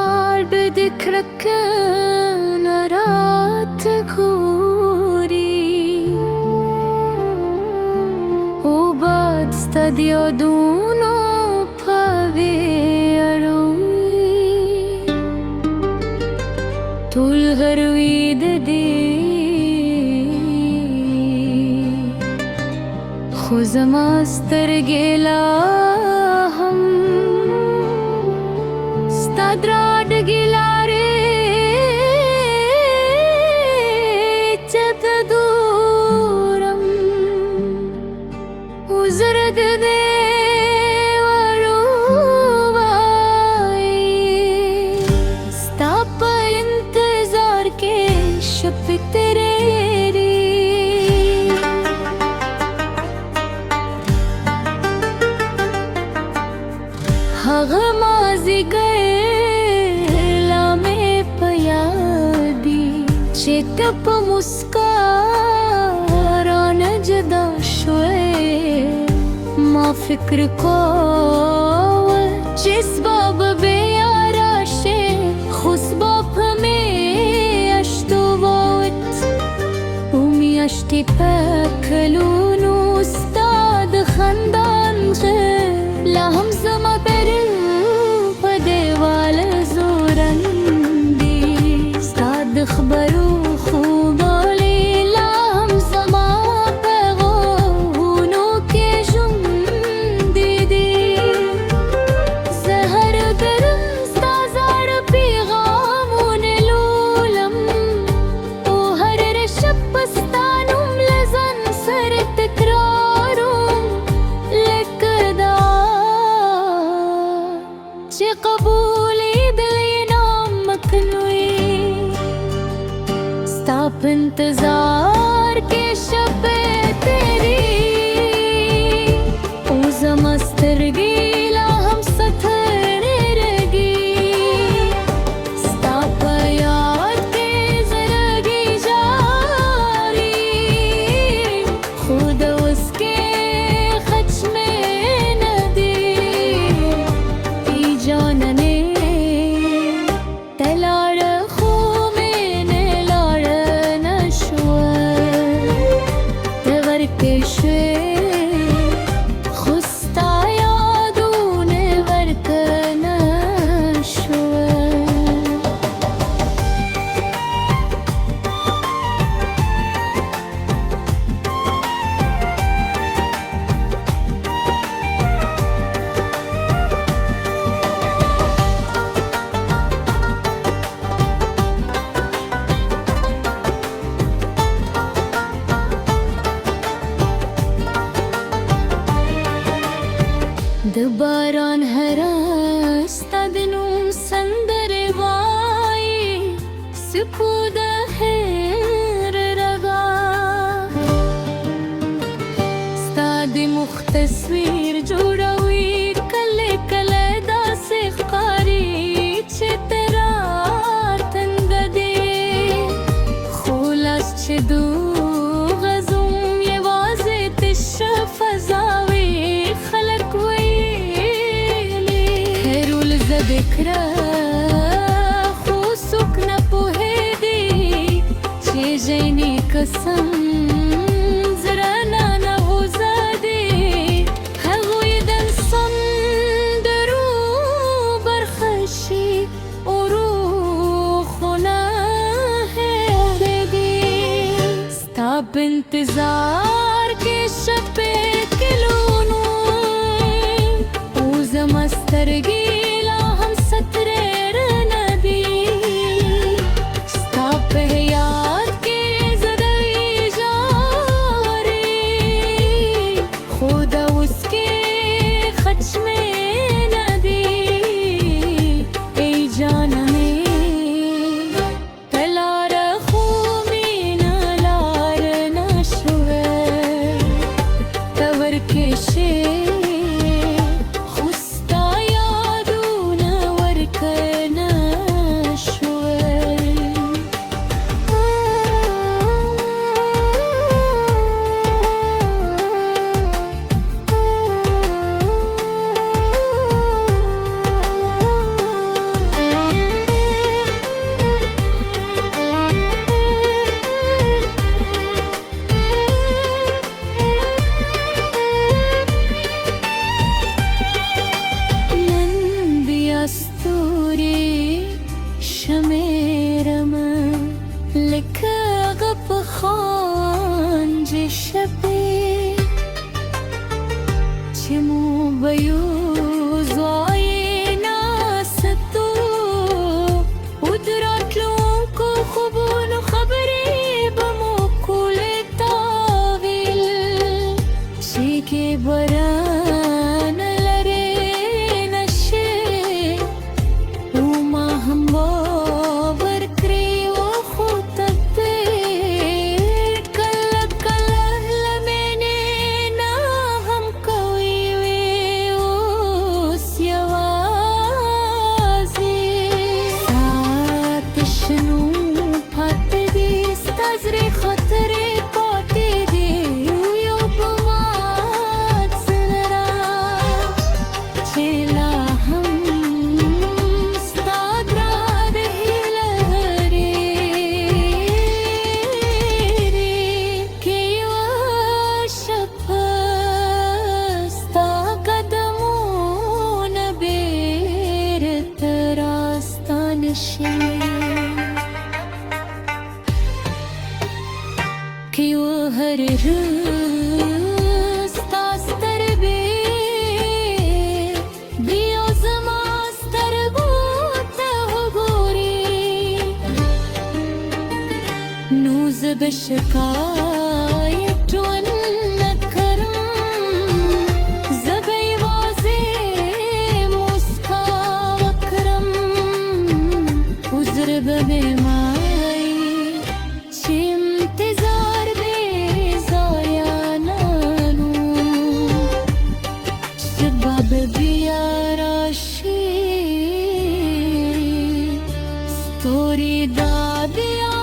Stad dikraken rat khori Obad stadio duno pave arui Tul harvid di Khuzamaster gela ham Stadrad gilare chataduram Uzrad de varuvai Stapa intezar ke shab tere Hagamazi gaye lame payadi Chetap muskaran jada shoye Ma fikr ko jis bab beyara she khusbab mein ashtu vot Umi ashti paklunu ustad khandan ghe La hamzama خبرو خوبالی لام زما پیغونو که جم دیدی زهر برم ستازار پیغامون لولم و هر رشب بستانم لزن سر تکرارم لکدا چه قبولی دلی نامکنوی Stop इंतजार के शबे तेरी उज़ा मस्तर गीला हम सथरे रगी Stop याद के ज़रगी जारी खुद उसके खच में न दी ई जानने तलार Keşfe Xusta yadune verkana şve Debaran herasta dinum sandere vai Sipuda her raga Stadi mukhtasir judawi kale kale da se qari Cheterar tangade Khulas chedu ghazum ye waze tishaf fazawi khalak ذكرى خوسك نبوهدي شجيني قسم زرنا نغوزادي هغوي دن صندرو برخشي وروخنا هدي ستاب انتظار كي شبيت كلونو وزا مسترقي راشي كي وهر ستاستر بي بيو زماستر بوته غوري نوز بشكاية ونكرم زبي وازي مسكا وكرم وزرب بماي انتظار بزايا نانو شباب بيا راشي ستوري داديا